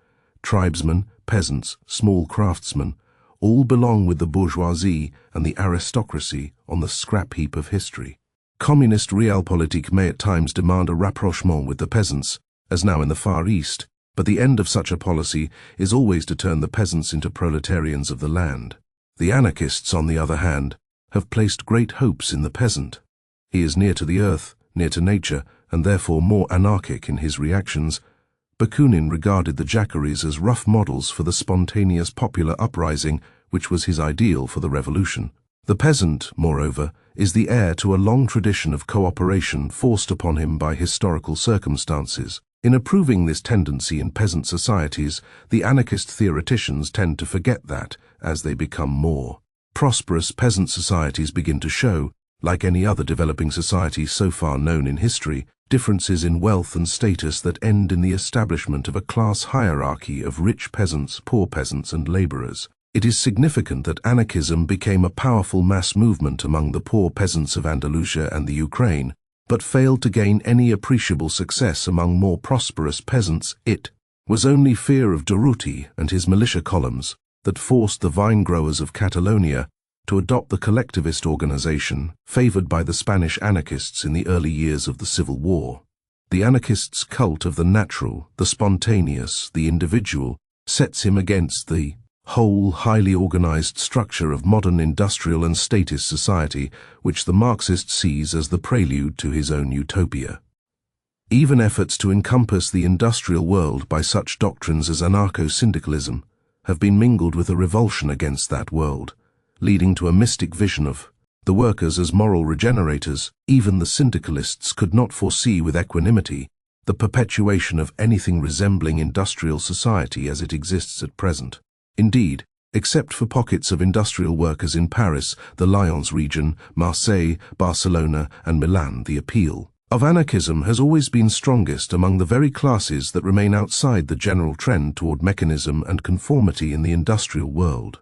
tribesmen, peasants, small craftsmen, all belong with the bourgeoisie and the aristocracy on the scrap heap of history. Communist realpolitik may at times demand a rapprochement with the peasants, as now in the Far East, but the end of such a policy is always to turn the peasants into proletarians of the land. The anarchists, on the other hand, have placed great hopes in the peasant. He is near to the earth, near to nature, and therefore more anarchic in his reactions. Bakunin regarded the Jacqueries as rough models for the spontaneous popular uprising which was his ideal for the revolution. The peasant, moreover, is the heir to a long tradition of cooperation forced upon him by historical circumstances. In approving this tendency in peasant societies, the anarchist theoreticians tend to forget that, as they become more prosperous, peasant societies begin to show, like any other developing society so far known in history, differences in wealth and status that end in the establishment of a class hierarchy of rich peasants, poor peasants, and laborers. It is significant that anarchism became a powerful mass movement among the poor peasants of Andalusia and the Ukraine, but failed to gain any appreciable success among more prosperous peasants. It was only fear of Durruti and his militia columns that forced the vine growers of Catalonia to adopt the collectivist organization favored by the Spanish anarchists in the early years of the Civil War. The anarchist's cult of the natural, the spontaneous, the individual, sets him against the whole, highly organized structure of modern industrial and statist society, which the Marxist sees as the prelude to his own utopia. Even efforts to encompass the industrial world by such doctrines as anarcho-syndicalism have been mingled with a revulsion against that world, leading to a mystic vision of the workers as moral regenerators. Even the syndicalists could not foresee with equanimity the perpetuation of anything resembling industrial society as it exists at present. Indeed, except for pockets of industrial workers in Paris, the Lyons region, Marseille, Barcelona, and Milan, the appeal of anarchism has always been strongest among the very classes that remain outside the general trend toward mechanism and conformity in the industrial world.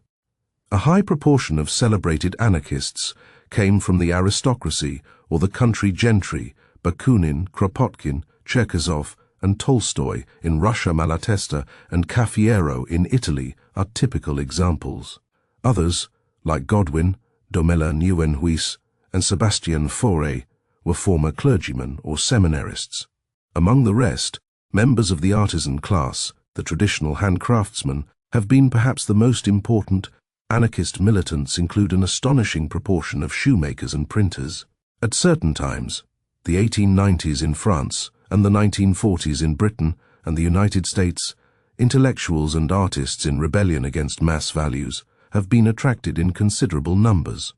A high proportion of celebrated anarchists came from the aristocracy or the country gentry. Bakunin, Kropotkin, Cherkasov, and Tolstoy in Russia, Malatesta, and Cafiero in Italy are typical examples. Others, like Godwin, Domela Nieuwenhuis, and Sebastian Fauré, were former clergymen or seminarists. Among the rest, members of the artisan class, the traditional handcraftsmen, have been perhaps the most important. Anarchist militants include an astonishing proportion of shoemakers and printers. At certain times, the 1890s in France and the 1940s in Britain and the United States, intellectuals and artists in rebellion against mass values have been attracted in considerable numbers.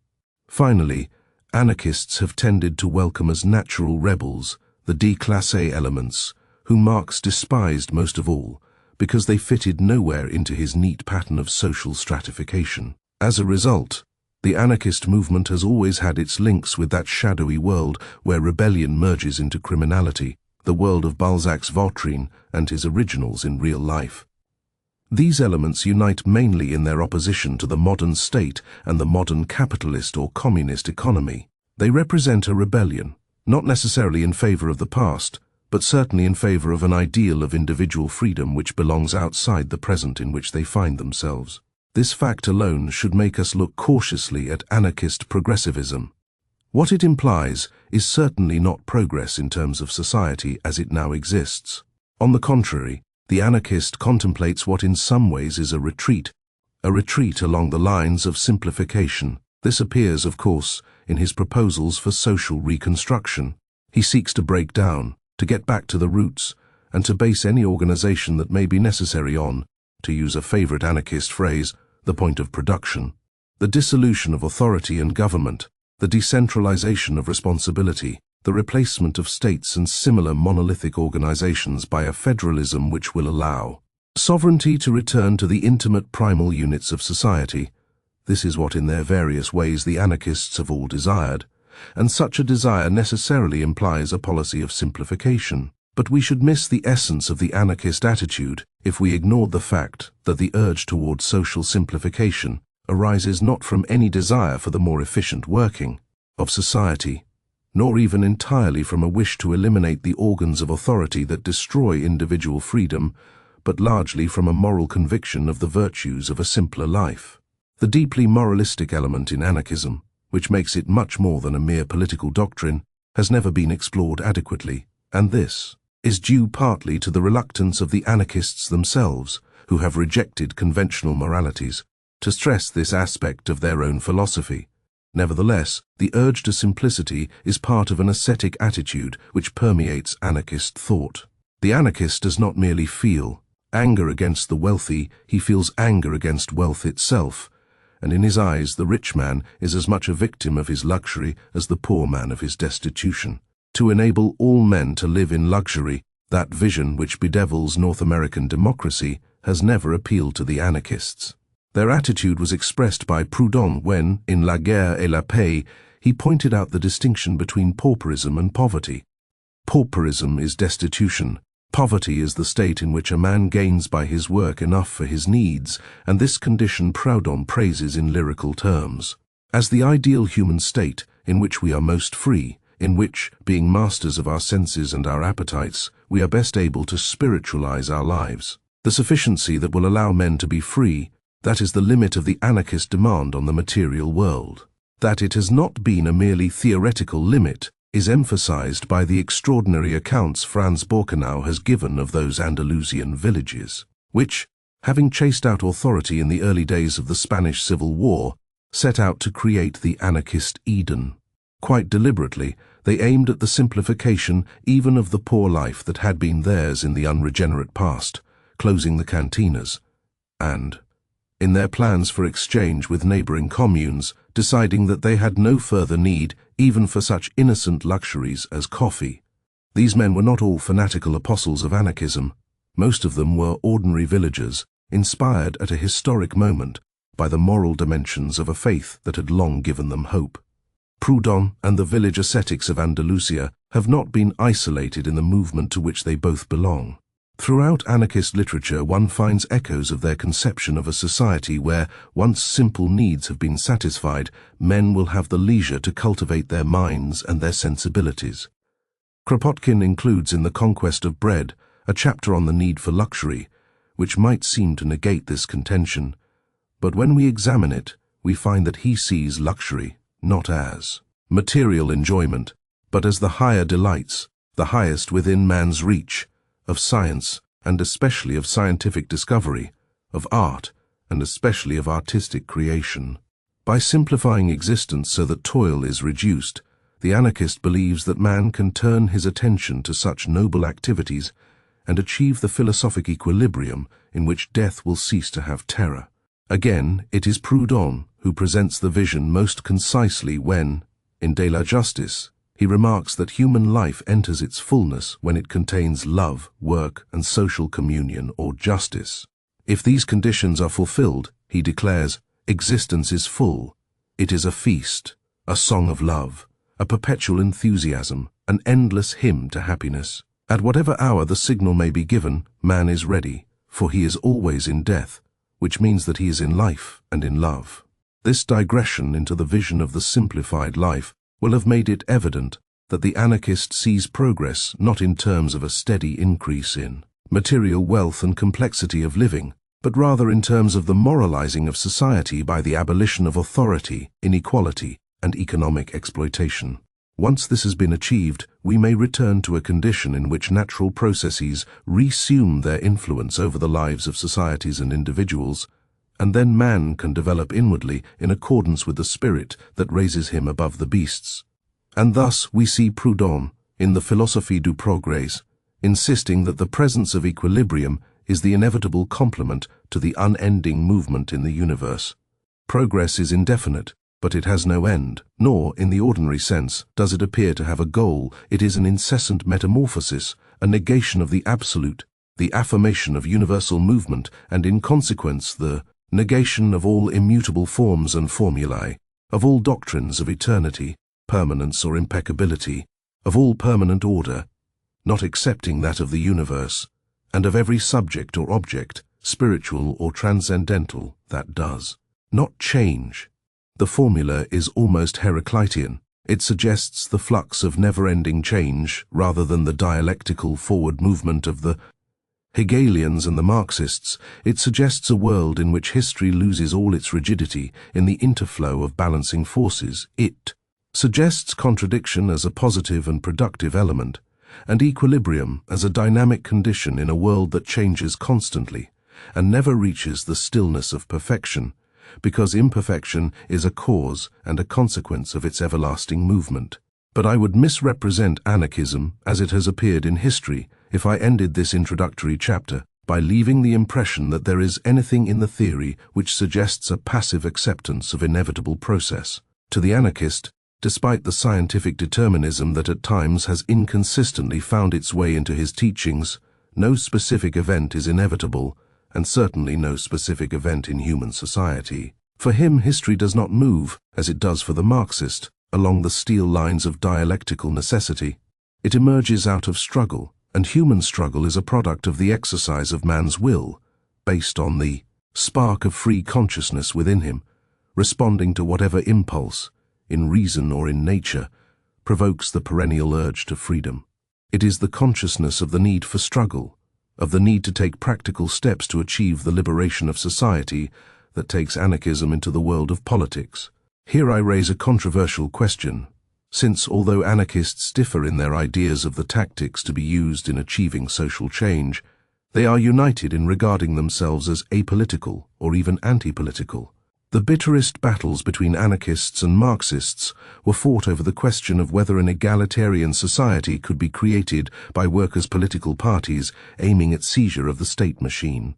Finally, anarchists have tended to welcome as natural rebels the déclassé elements, whom Marx despised most of all, because they fitted nowhere into his neat pattern of social stratification. As a result, the anarchist movement has always had its links with that shadowy world where rebellion merges into criminality, the world of Balzac's Vautrin and his originals in real life. These elements unite mainly in their opposition to the modern state and the modern capitalist or communist economy. They represent a rebellion, not necessarily in favor of the past, but certainly in favor of an ideal of individual freedom which belongs outside the present in which they find themselves. This fact alone should make us look cautiously at anarchist progressivism. What it implies is certainly not progress in terms of society as it now exists. On the contrary, the anarchist contemplates what in some ways is a retreat along the lines of simplification. This appears, of course, in his proposals for social reconstruction. He seeks to break down, to get back to the roots, and to base any organization that may be necessary on, to use a favorite anarchist phrase, the point of production. The dissolution of authority and government, the decentralization of responsibility, the replacement of states and similar monolithic organizations by a federalism which will allow sovereignty to return to the intimate primal units of society. This is what in their various ways the anarchists have all desired, and such a desire necessarily implies a policy of simplification. But we should miss the essence of the anarchist attitude if we ignored the fact that the urge towards social simplification arises not from any desire for the more efficient working of society, nor even entirely from a wish to eliminate the organs of authority that destroy individual freedom, but largely from a moral conviction of the virtues of a simpler life. The deeply moralistic element in anarchism, which makes it much more than a mere political doctrine, has never been explored adequately, and this is due partly to the reluctance of the anarchists themselves, who have rejected conventional moralities, to stress this aspect of their own philosophy. Nevertheless, the urge to simplicity is part of an ascetic attitude which permeates anarchist thought. The anarchist does not merely feel anger against the wealthy, he feels anger against wealth itself, and in his eyes the rich man is as much a victim of his luxury as the poor man of his destitution. To enable all men to live in luxury, That vision which bedevils North American democracy has never appealed to the anarchists. Their attitude was expressed by Proudhon when, in La Guerre et la Paix, he pointed out the distinction between pauperism and poverty. Pauperism is destitution. Poverty is the state in which a man gains by his work enough for his needs, and this condition Proudhon praises in lyrical terms as the ideal human state in which we are most free, in which, being masters of our senses and our appetites, we are best able to spiritualize our lives. The sufficiency that will allow men to be free, that is the limit of the anarchist demand on the material world. That it has not been a merely theoretical limit is emphasized by the extraordinary accounts Franz Borkenau has given of those Andalusian villages, which, having chased out authority in the early days of the Spanish Civil War, set out to create the anarchist Eden. Quite deliberately, they aimed at the simplification even of the poor life that had been theirs in the unregenerate past, closing the cantinas, and, in their plans for exchange with neighboring communes, deciding that they had no further need even for such innocent luxuries as coffee. These men were not all fanatical apostles of anarchism. Most of them were ordinary villagers, inspired at a historic moment by the moral dimensions of a faith that had long given them hope. Proudhon and the village ascetics of Andalusia have not been isolated in the movement to which they both belong. Throughout anarchist literature, one finds echoes of their conception of a society where, once simple needs have been satisfied, men will have the leisure to cultivate their minds and their sensibilities. Kropotkin includes in The Conquest of Bread a chapter on the need for luxury, which might seem to negate this contention, but when we examine it, we find that he sees luxury not as material enjoyment, but as the higher delights, the highest within man's reach, of science, and especially of scientific discovery, of art, and especially of artistic creation. By simplifying existence so that toil is reduced, the anarchist believes that man can turn his attention to such noble activities and achieve the philosophic equilibrium in which death will cease to have terror. Again, it is Proudhon who presents the vision most concisely when, in De la Justice, he remarks that human life enters its fullness when it contains love, work, and social communion or justice. If these conditions are fulfilled, he declares, existence is full. It is a feast, a song of love, a perpetual enthusiasm, an endless hymn to happiness. At whatever hour the signal may be given, man is ready, for he is always in death, which means that he is in life and in love. This digression into the vision of the simplified life will have made it evident that the anarchist sees progress not in terms of a steady increase in material wealth and complexity of living, but rather in terms of the moralizing of society by the abolition of authority, inequality, and economic exploitation. Once this has been achieved, we may return to a condition in which natural processes resume their influence over the lives of societies and individuals, and then man can develop inwardly in accordance with the spirit that raises him above the beasts. And thus we see Proudhon, in the Philosophie du Progrès, insisting that the presence of equilibrium is the inevitable complement to the unending movement in the universe. Progress is indefinite, but it has no end, nor, in the ordinary sense, does it appear to have a goal. It is an incessant metamorphosis, a negation of the absolute, the affirmation of universal movement, and in consequence the negation of all immutable forms and formulae, of all doctrines of eternity, permanence or impeccability, of all permanent order, not excepting that of the universe, and of every subject or object, spiritual or transcendental, that does not change. The formula is almost Heraclitean. It suggests the flux of never-ending change rather than the dialectical forward movement of the Hegelians and the Marxists. It suggests a world in which history loses all its rigidity in the interflow of balancing forces. It suggests contradiction as a positive and productive element, and equilibrium as a dynamic condition in a world that changes constantly and never reaches the stillness of perfection, because imperfection is a cause and a consequence of its everlasting movement. But I would misrepresent anarchism as it has appeared in history if I ended this introductory chapter by leaving the impression that there is anything in the theory which suggests a passive acceptance of inevitable process. To the anarchist, Despite the scientific determinism that at times has inconsistently found its way into his teachings, no specific event is inevitable, and certainly no specific event in human society. For him, history does not move, as it does for the Marxist, along the steel lines of dialectical necessity. It emerges out of struggle, and human struggle is a product of the exercise of man's will, based on the spark of free consciousness within him, responding to whatever impulse, in reason or in nature, provokes the perennial urge to freedom. It is the consciousness of the need for struggle, of the need to take practical steps to achieve the liberation of society, that takes anarchism into the world of politics. Here I raise a controversial question, since although anarchists differ in their ideas of the tactics to be used in achieving social change, they are united in regarding themselves as apolitical or even anti-political. The bitterest battles between anarchists and Marxists were fought over the question of whether an egalitarian society could be created by workers' political parties aiming at seizure of the state machine.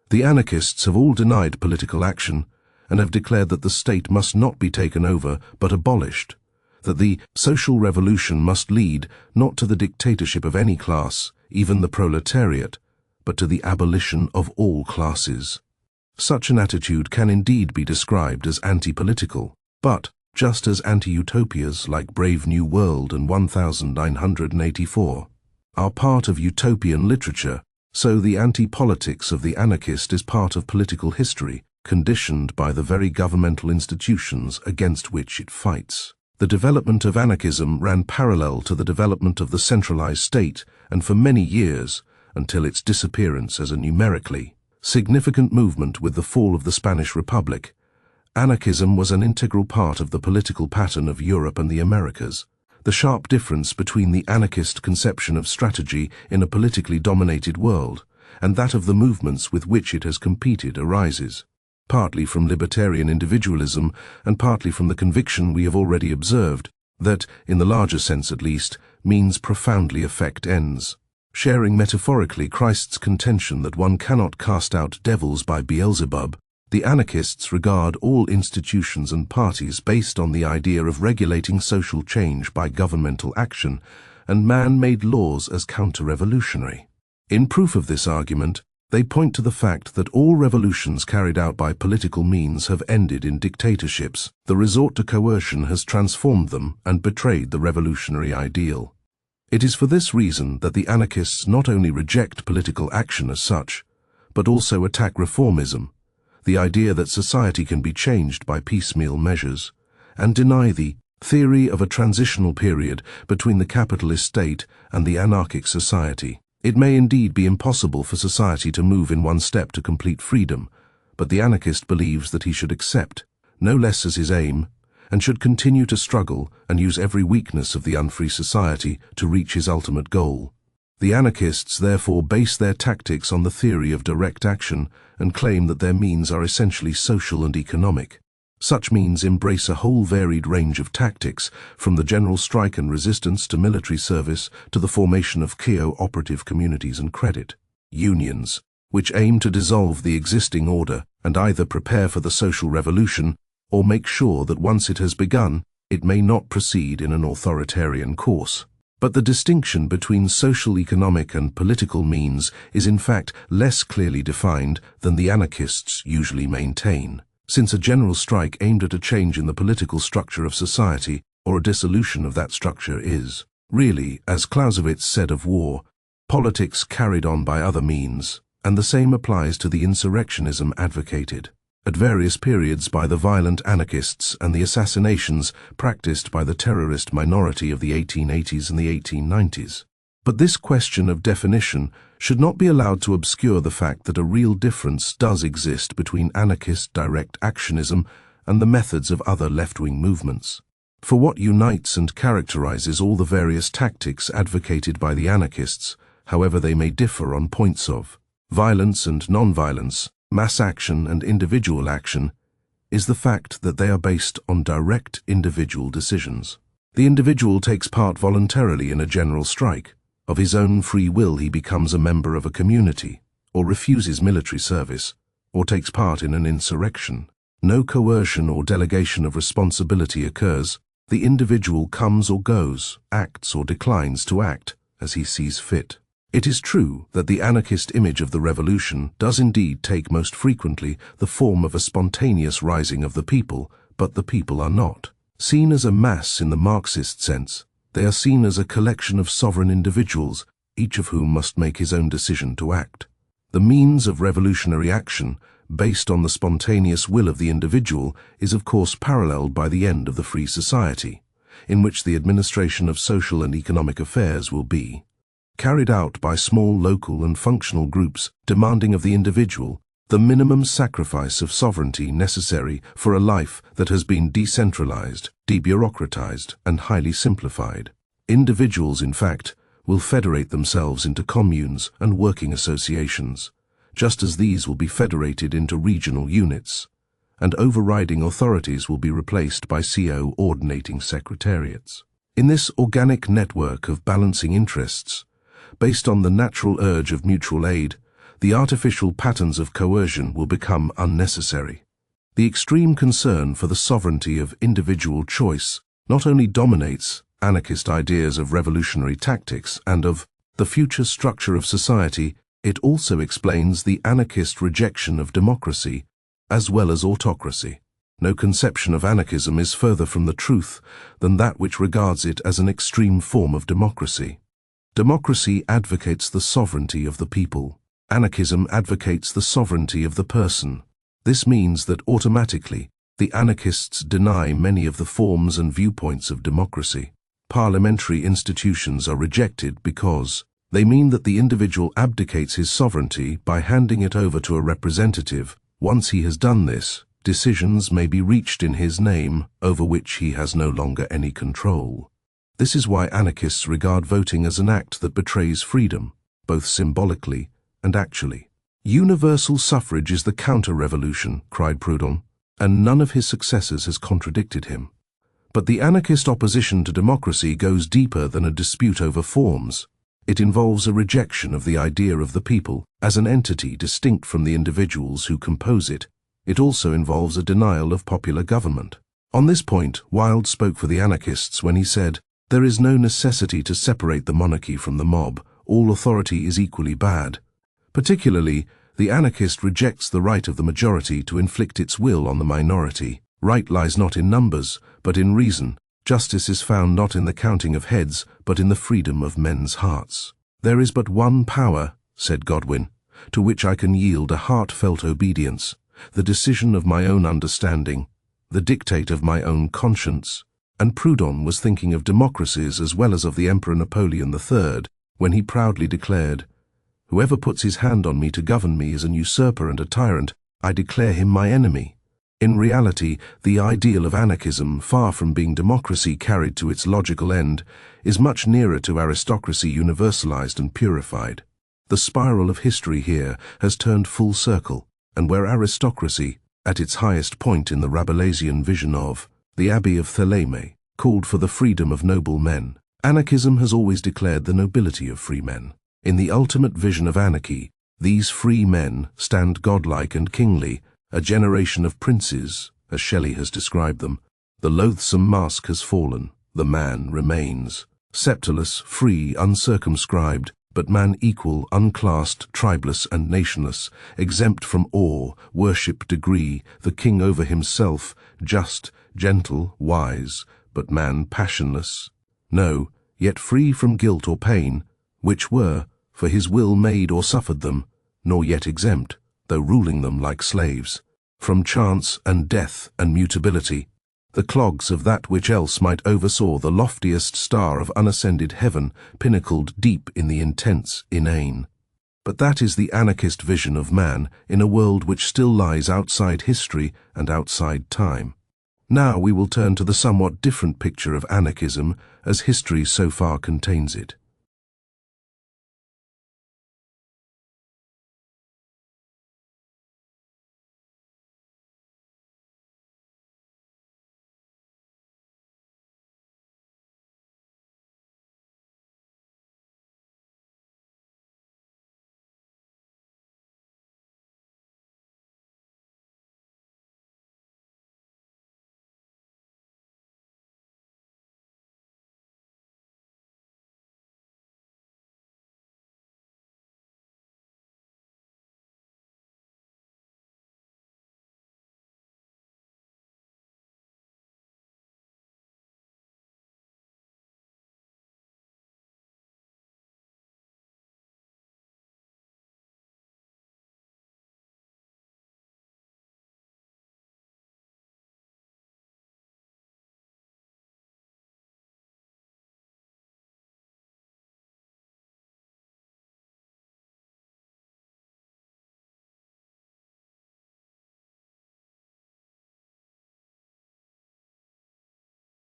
The anarchists have all denied political action and have declared that the state must not be taken over but abolished, that the social revolution must lead not to the dictatorship of any class, even the proletariat, but to the abolition of all classes. Such an attitude can indeed be described as anti-political, but, just as anti-utopias like Brave New World and 1984 are part of utopian literature, so the anti-politics of the anarchist is part of political history, conditioned by the very governmental institutions against which it fights. The development of anarchism ran parallel to the development of the centralized state, and for many years, until its disappearance as a numerically significant movement with the fall of the Spanish Republic, anarchism was an integral part of the political pattern of Europe and the Americas. The sharp difference between the anarchist conception of strategy in a politically dominated world and that of the movements with which it has competed arises, partly from libertarian individualism and partly from the conviction we have already observed that, in the larger sense at least, means profoundly affect ends. Sharing metaphorically Christ's contention that one cannot cast out devils by Beelzebub, the anarchists regard all institutions and parties based on the idea of regulating social change by governmental action and man-made laws as counter-revolutionary. In proof of this argument, they point to the fact that all revolutions carried out by political means have ended in dictatorships. The resort to coercion has transformed them and betrayed the revolutionary ideal. It is for this reason that the anarchists not only reject political action as such, but also attack reformism, the idea that society can be changed by piecemeal measures, and deny the theory of a transitional period between the capitalist state and the anarchic society. It may indeed be impossible for society to move in one step to complete freedom, but the anarchist believes that he should accept, no less as his aim, and should continue to struggle and use every weakness of the unfree society to reach his ultimate goal. The anarchists therefore base their tactics on the theory of direct action and claim that their means are essentially social and economic. Such means embrace a whole varied range of tactics, from the general strike and resistance to military service to the formation of cooperative communities and credit unions, which aim to dissolve the existing order and either prepare for the social revolution or make sure that once it has begun, it may not proceed in an authoritarian course. But the distinction between social, economic, and political means is in fact less clearly defined than the anarchists usually maintain, since a general strike aimed at a change in the political structure of society or a dissolution of that structure is, really, as Clausewitz said of war, politics carried on by other means, and the same applies to the insurrectionism advocated at various periods by the violent anarchists and the assassinations practiced by the terrorist minority of the 1880s and the 1890s. But this question of definition should not be allowed to obscure the fact that a real difference does exist between anarchist direct actionism and the methods of other left-wing movements. For what unites and characterizes all the various tactics advocated by the anarchists, however they may differ on points of violence and non-violence, mass action and individual action, is the fact that they are based on direct individual decisions. The individual takes part voluntarily in a general strike. Of his own free will he becomes a member of a community, or refuses military service, or takes part in an insurrection. No coercion or delegation of responsibility occurs. The individual comes or goes, acts or declines to act, as he sees fit. It is true that the anarchist image of the revolution does indeed take most frequently the form of a spontaneous rising of the people, but the people are not seen as a mass in the Marxist sense. They are seen as a collection of sovereign individuals, each of whom must make his own decision to act. The means of revolutionary action, based on the spontaneous will of the individual, is of course paralleled by the end of the free society, in which the administration of social and economic affairs will be carried out by small local and functional groups, demanding of the individual the minimum sacrifice of sovereignty necessary for a life that has been decentralized, debureaucratized, and highly simplified. Individuals, in fact, will federate themselves into communes and working associations, just as these will be federated into regional units, and overriding authorities will be replaced by CO-ordinating secretariats. In this organic network of balancing interests, based on the natural urge of mutual aid, the artificial patterns of coercion will become unnecessary. The extreme concern for the sovereignty of individual choice not only dominates anarchist ideas of revolutionary tactics and of the future structure of society, it also explains the anarchist rejection of democracy as well as autocracy. No conception of anarchism is further from the truth than that which regards it as an extreme form of democracy. Democracy advocates the sovereignty of the people. Anarchism advocates the sovereignty of the person. This means that automatically the anarchists deny many of the forms and viewpoints of democracy. Parliamentary institutions are rejected because they mean that the individual abdicates his sovereignty by handing it over to a representative. Once he has done this, decisions may be reached in his name over which he has no longer any control. This is why anarchists regard voting as an act that betrays freedom, both symbolically and actually. Universal suffrage is the counter-revolution, cried Proudhon, and none of his successors has contradicted him. But the anarchist opposition to democracy goes deeper than a dispute over forms. It involves a rejection of the idea of the people as an entity distinct from the individuals who compose it. It also involves a denial of popular government. On this point, Wilde spoke for the anarchists when he said, "There is no necessity to separate the monarchy from the mob. All authority is equally bad." Particularly, the anarchist rejects the right of the majority to inflict its will on the minority. Right lies not in numbers, but in reason. Justice is found not in the counting of heads, but in the freedom of men's hearts. "There is but one power," said Godwin, "to which I can yield a heartfelt obedience, the decision of my own understanding, the dictate of my own conscience." And Proudhon was thinking of democracies as well as of the Emperor Napoleon III, when he proudly declared, "Whoever puts his hand on me to govern me is an usurper and a tyrant. I declare him my enemy." In reality, the ideal of anarchism, far from being democracy carried to its logical end, is much nearer to aristocracy universalized and purified. The spiral of history here has turned full circle, and where aristocracy, at its highest point in the Rabelaisian vision of the Abbey of Theleme, called for the freedom of noble men, anarchism has always declared the nobility of free men. In the ultimate vision of anarchy, these free men stand godlike and kingly, a generation of princes, as Shelley has described them. The loathsome mask has fallen, the man remains. Scepterless, free, uncircumscribed, but man equal, unclassed, tribeless and nationless, exempt from awe, worship, degree, the king over himself, just, gentle, wise, but man passionless. No, yet free from guilt or pain, which were, for his will made or suffered them, nor yet exempt, though ruling them like slaves, from chance and death and mutability, the clogs of that which else might oversoar the loftiest star of unascended heaven, pinnacled deep in the intense inane. But that is the anarchist vision of man in a world which still lies outside history and outside time. Now we will turn to the somewhat different picture of anarchism as history so far contains it.